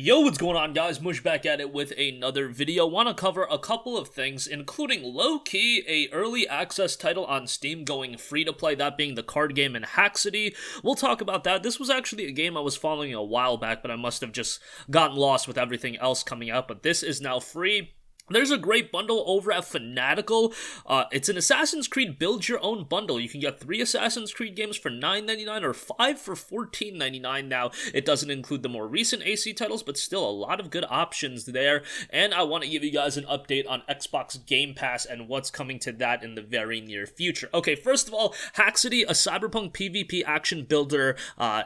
Yo, what's going on, guys? Mush back at it with another video. Want to cover a couple of things, including low-key a early access title on Steam going free to play, that being the card game in Haxity. We'll talk about that. This was actually a game I was following a while back, but I must have just gotten lost with everything else coming out. But this is now free. There's a great bundle over at Fanatical. It's an Assassin's Creed Build Your Own bundle. You can get 3 Assassin's Creed games for $9.99 or 5 for $14.99 now. It doesn't include the more recent AC titles, but still a lot of good options there. And I want to give you guys an update on Xbox Game Pass and what's coming to that in the very near future. Okay, first of all, Haxity, a cyberpunk PvP action builder,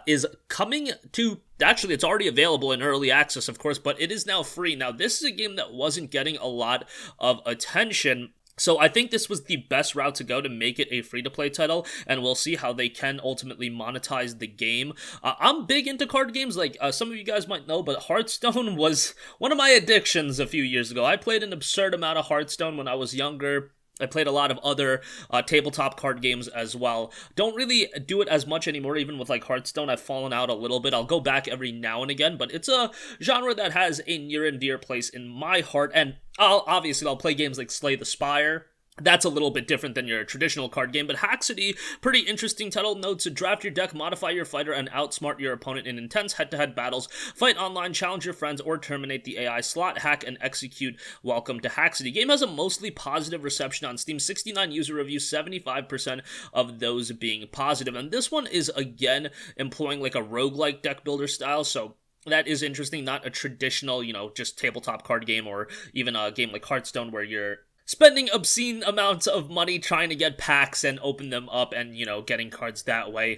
is coming to... Actually, it's already available in early access, of course, but it is now free. Now, this is a game that wasn't getting a lot of attention, so I think this was the best route to go to make it a free-to-play title, and we'll see how they can ultimately monetize the game. I'm big into card games, like some of you guys might know, but Hearthstone was one of my addictions a few years ago. I played an absurd amount of Hearthstone when I was younger. I played a lot of other tabletop card games as well. Don't really do it as much anymore, even with like Hearthstone. I've fallen out a little bit. I'll go back every now and again, but it's a genre that has a near and dear place in my heart, and I'll play games like Slay the Spire. That's a little bit different than your traditional card game, but Haxity, pretty interesting title. Notes: draft your deck, modify your fighter, and outsmart your opponent in intense head-to-head battles. Fight online, challenge your friends, or terminate the AI. Slot, hack, and execute. Welcome to Haxity. Game has a mostly positive reception on Steam. 69 user reviews, 75% of those being positive. And this one is, again, employing like a roguelike deck builder style, so that is interesting. Not a traditional, just tabletop card game, or even a game like Hearthstone where you're spending obscene amounts of money trying to get packs and open them up and, getting cards that way.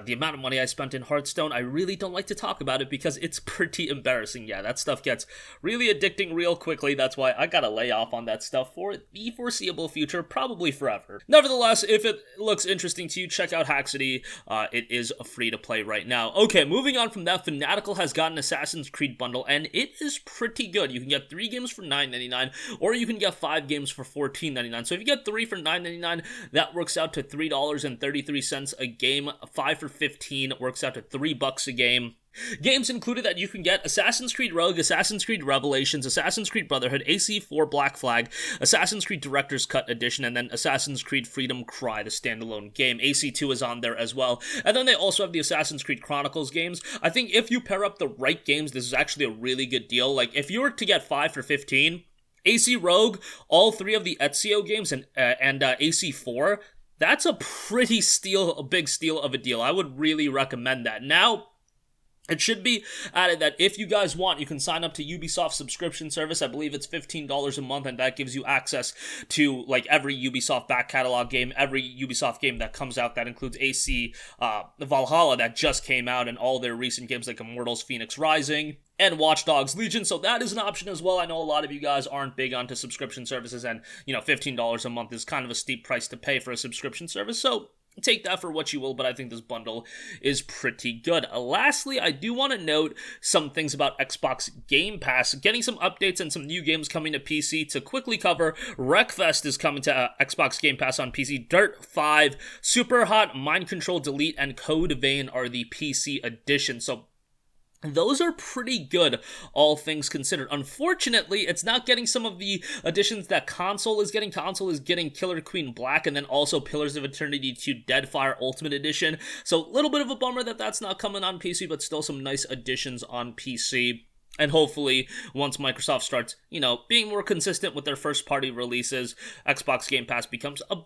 The amount of money I spent in Hearthstone, I really don't like to talk about it because it's pretty embarrassing. Yeah, that stuff gets really addicting real quickly. That's why I gotta lay off on that stuff for the foreseeable future, probably forever. Nevertheless, if it looks interesting to you, check out Haxity. It is free to play right now. Okay, moving on from that, Fanatical has got an Assassin's Creed bundle, and it is pretty good. You can get 3 games for $9.99, or you can get 5 games for $14.99. So if you get 3 for $9.99, that works out to $3.33 a game. 5 for $15 works out to $3 a game. Games included that you can get: Assassin's Creed Rogue, Assassin's Creed Revelations, Assassin's Creed Brotherhood, AC4 Black Flag, Assassin's Creed Director's Cut Edition, and then Assassin's Creed Freedom Cry, the standalone game. AC2 is on there as well. And then they also have the Assassin's Creed Chronicles games. I think if you pair up the right games, this is actually a really good deal. Like, if you were to get 5 for $15, AC Rogue, all 3 of the Ezio games, and AC4, that's a big steal of a deal. I would really recommend that. Now, it should be added that if you guys want, you can sign up to Ubisoft subscription service. I believe it's $15 a month, and that gives you access to like every Ubisoft back catalog game, every Ubisoft game that comes out. That includes AC Valhalla that just came out, and all their recent games like Immortals Phoenix Rising and Watch Dogs Legion. So that is an option as well. I know a lot of you guys aren't big onto subscription services, and $15 a month is kind of a steep price to pay for a subscription service. So take that for what you will, but I think this bundle is pretty good. Lastly, I do want to note some things about Xbox Game Pass. Getting some updates and some new games coming to PC. To quickly cover, Wreckfest is coming to Xbox Game Pass on PC. Dirt 5, Super Hot, Mind Control Delete, and Code Vein are the PC edition. So those are pretty good, all things considered. Unfortunately, it's not getting some of the additions that console is getting. Console is getting Killer Queen Black, and then also Pillars of Eternity 2 Deadfire Ultimate Edition. So a little bit of a bummer that that's not coming on PC, but still some nice additions on PC. And hopefully, once Microsoft starts, being more consistent with their first-party releases, Xbox Game Pass becomes a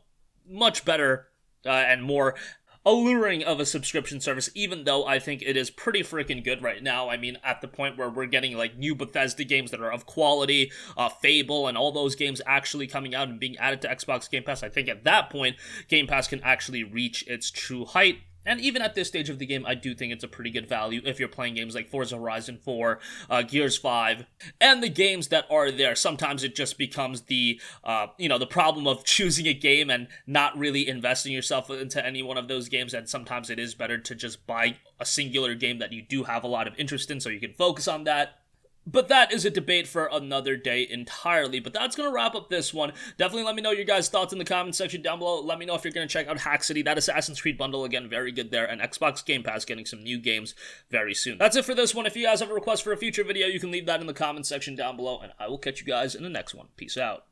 much better and more alluring of a subscription service, even though I think it is pretty freaking good right now. I mean, at the point where we're getting like new Bethesda games that are of quality, Fable, and all those games actually coming out and being added to Xbox Game Pass, I think at that point, Game Pass can actually reach its true height. And even at this stage of the game, I do think it's a pretty good value if you're playing games like Forza Horizon 4, Gears 5, and the games that are there. Sometimes it just becomes the problem of choosing a game and not really investing yourself into any one of those games, and sometimes it is better to just buy a singular game that you do have a lot of interest in so you can focus on that. But that is a debate for another day entirely. But that's going to wrap up this one. Definitely let me know your guys' thoughts in the comment section down below. Let me know if you're going to check out Hack City. That Assassin's Creed bundle, again, very good there. And Xbox Game Pass getting some new games very soon. That's it for this one. If you guys have a request for a future video, you can leave that in the comment section down below. And I will catch you guys in the next one. Peace out.